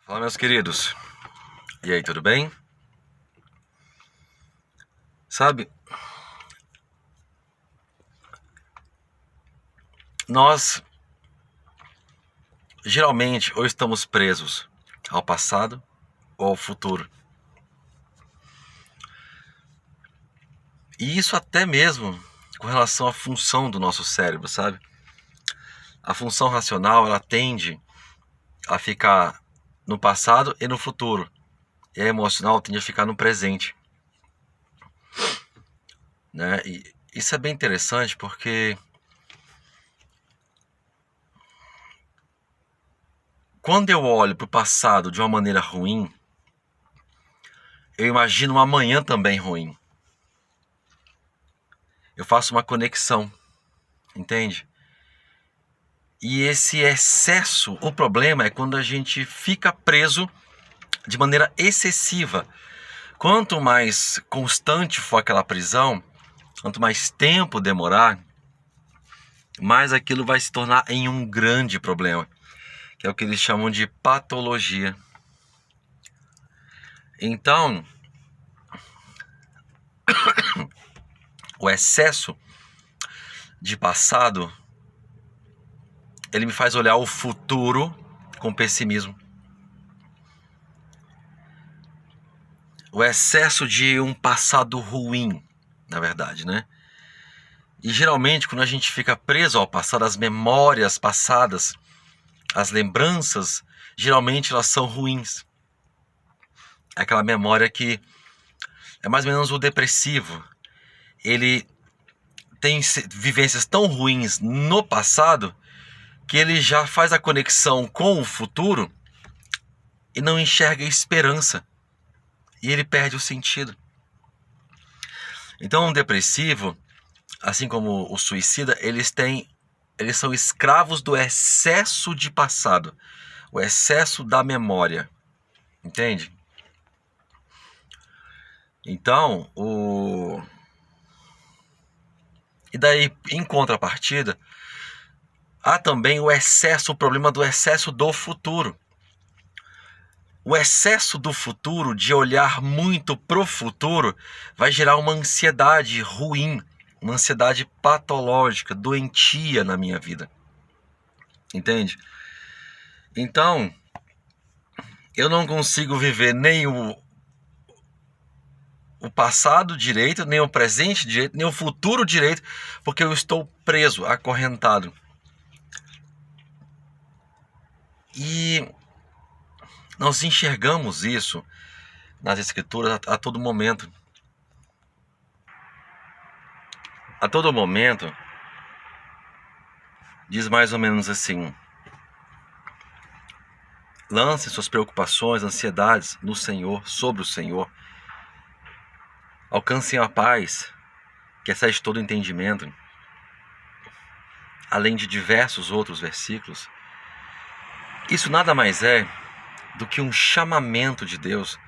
Fala, meus queridos. E aí, tudo bem? Sabe, nós geralmente ou estamos presos ao passado ou ao futuro. E isso até mesmo com relação à função do nosso cérebro, sabe? A função racional, ela tende a ficar no passado e no futuro. E a emocional tende a ficar no presente, né? E isso é bem interessante porque quando eu olho para o passado de uma maneira ruim, eu imagino um amanhã também ruim. Eu faço uma conexão, entende? E esse excesso, o problema é quando a gente fica preso de maneira excessiva. Quanto mais constante for aquela prisão, quanto mais tempo demorar, mais aquilo vai se tornar em um grande problema, que é o que eles chamam de patologia. Então, o excesso de passado, ele me faz olhar o futuro com pessimismo. O excesso de um passado ruim, na verdade, né? E geralmente quando a gente fica preso ao passado, as memórias passadas, as lembranças, geralmente elas são ruins. É aquela memória que é mais ou menos o depressivo. Ele tem vivências tão ruins no passado que ele já faz a conexão com o futuro e não enxerga esperança. E ele perde o sentido. Então, um depressivo, assim como o suicida, eles são escravos do excesso de passado, o excesso da memória, entende? Então, e daí, em contrapartida, há também o problema do excesso do futuro. O excesso do futuro, de olhar muito pro futuro, vai gerar uma ansiedade ruim, uma ansiedade patológica, doentia na minha vida. Entende? Então, eu não consigo viver nem o passado direito, nem o presente direito, nem o futuro direito, porque eu estou preso, acorrentado. E nós enxergamos isso nas escrituras a todo momento. A todo momento, diz mais ou menos assim: lance suas preocupações, ansiedades no Senhor, sobre o Senhor. Alcancem a paz, que excede todo entendimento. Além de diversos outros versículos. Isso nada mais é do que um chamamento de Deus,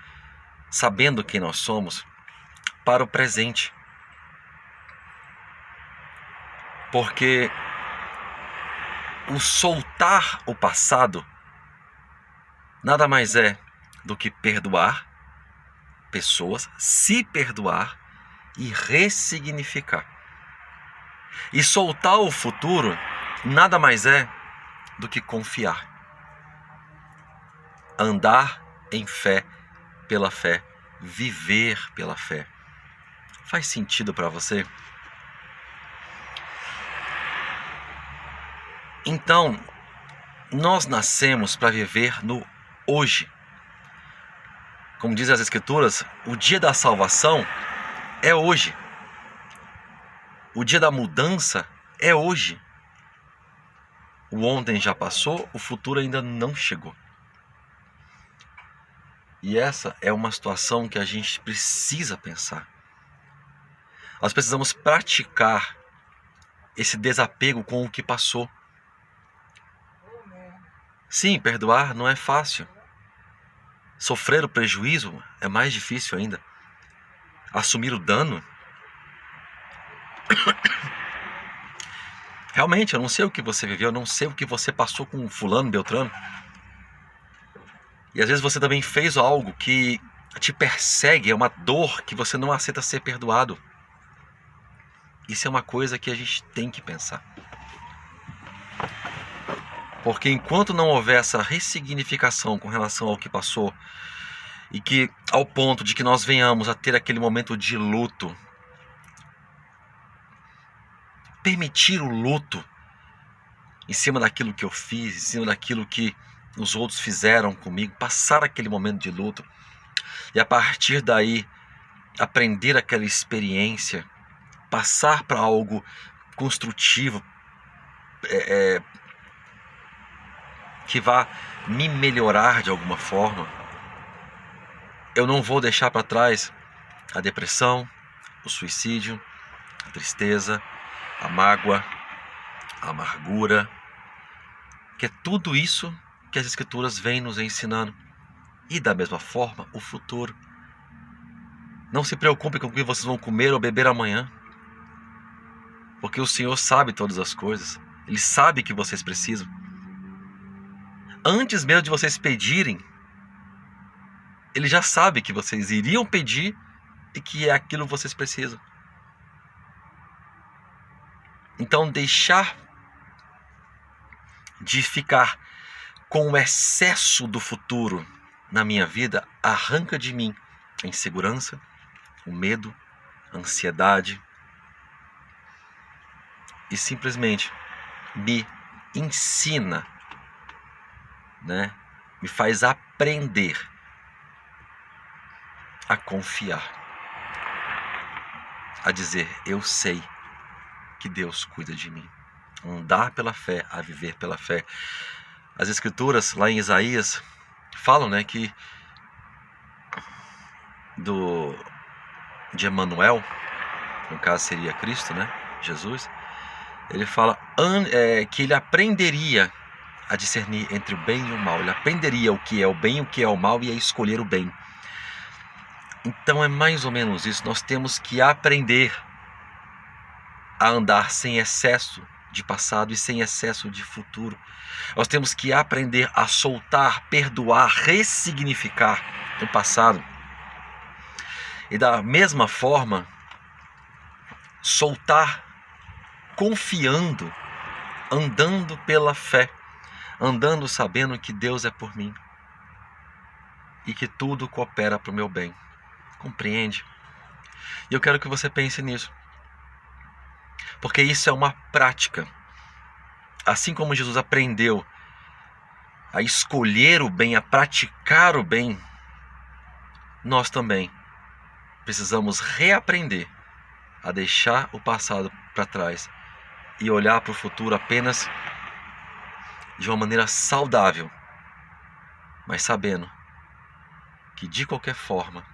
sabendo quem nós somos, para o presente. Porque o soltar o passado nada mais é do que perdoar pessoas, se perdoar e ressignificar. E soltar o futuro nada mais é do que confiar. Andar em fé, pela fé, viver pela fé. Faz sentido para você? Então, nós nascemos para viver no hoje. Como dizem as Escrituras, o dia da salvação é hoje. O dia da mudança é hoje. O ontem já passou, o futuro ainda não chegou. E essa é uma situação que a gente precisa pensar. Nós precisamos praticar esse desapego com o que passou. Sim, perdoar não é fácil. Sofrer o prejuízo é mais difícil ainda. Assumir o dano. Realmente, eu não sei o que você viveu, eu não sei o que você passou com fulano, beltrano. E às vezes você também fez algo que te persegue, é uma dor que você não aceita ser perdoado. Isso é uma coisa que a gente tem que pensar. Porque enquanto não houver essa ressignificação com relação ao que passou, e que ao ponto de que nós venhamos a ter aquele momento de luto, permitir o luto em cima daquilo que eu fiz, em cima daquilo que os outros fizeram comigo, passar aquele momento de luto, e a partir daí aprender aquela experiência, passar para algo construtivo, que vá me melhorar de alguma forma. Eu não vou deixar para trás a depressão, o suicídio, a tristeza, a mágoa, a amargura, que é tudo isso que as Escrituras vêm nos ensinando. E da mesma forma, o futuro. Não se preocupe com o que vocês vão comer ou beber amanhã, porque o Senhor sabe todas as coisas. Ele sabe que vocês precisam. Antes mesmo de vocês pedirem, Ele já sabe que vocês iriam pedir e que é aquilo que vocês precisam. Então, deixar de ficar com o excesso do futuro na minha vida arranca de mim a insegurança, o medo, a ansiedade, e simplesmente me ensina, me faz aprender a confiar, a dizer: eu sei que Deus cuida de mim. Andar pela fé, a viver pela fé. As Escrituras, lá em Isaías, falam que de Emanuel, no caso seria Cristo, Jesus, ele fala que ele aprenderia a discernir entre o bem e o mal. Ele aprenderia o que é o bem e o que é o mal e a escolher o bem. Então é mais ou menos isso. Nós temos que aprender a andar sem excesso de passado e sem excesso de futuro. Nós temos que aprender a soltar, perdoar, ressignificar o passado. E da mesma forma, soltar confiando, andando pela fé, andando sabendo que Deus é por mim e que tudo coopera para o meu bem. Compreende? E eu quero que você pense nisso, porque isso é uma prática. Assim como Jesus aprendeu a escolher o bem, a praticar o bem, nós também precisamos reaprender a deixar o passado para trás e olhar para o futuro apenas de uma maneira saudável, mas sabendo que de qualquer forma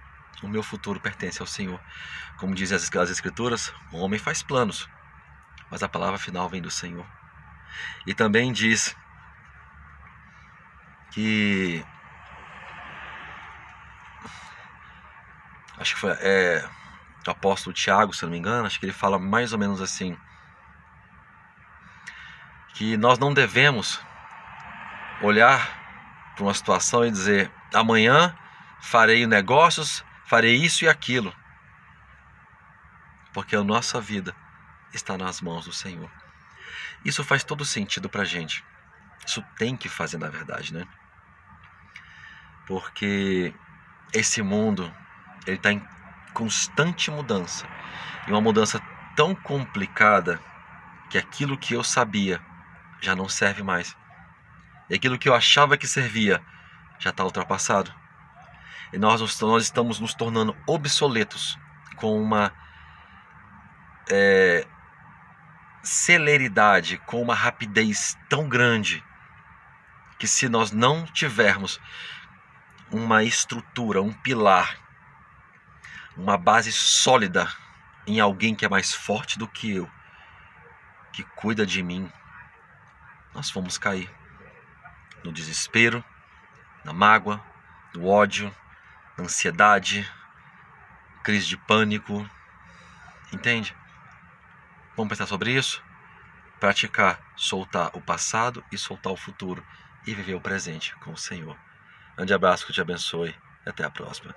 o meu futuro pertence ao Senhor. Como dizem as Escrituras, o homem faz planos, mas a palavra final vem do Senhor. E também diz que, acho que foi o apóstolo Tiago, se não me engano, acho que ele fala mais ou menos assim, que nós não devemos olhar para uma situação e dizer: amanhã farei negócios, farei isso e aquilo, porque a nossa vida está nas mãos do Senhor. Isso faz todo sentido para a gente. Isso tem que fazer, na verdade, porque esse mundo ele está em constante mudança, e uma mudança tão complicada que aquilo que eu sabia já não serve mais, e aquilo que eu achava que servia já está ultrapassado, e nós estamos nos tornando obsoletos com uma celeridade, com uma rapidez tão grande, que se nós não tivermos uma estrutura, um pilar, uma base sólida em alguém que é mais forte do que eu, que cuida de mim, nós vamos cair no desespero, na mágoa, no ódio, na ansiedade, crise de pânico. Entende? Vamos pensar sobre isso, praticar, soltar o passado e soltar o futuro, e viver o presente com o Senhor. Grande abraço, que te abençoe. E até a próxima.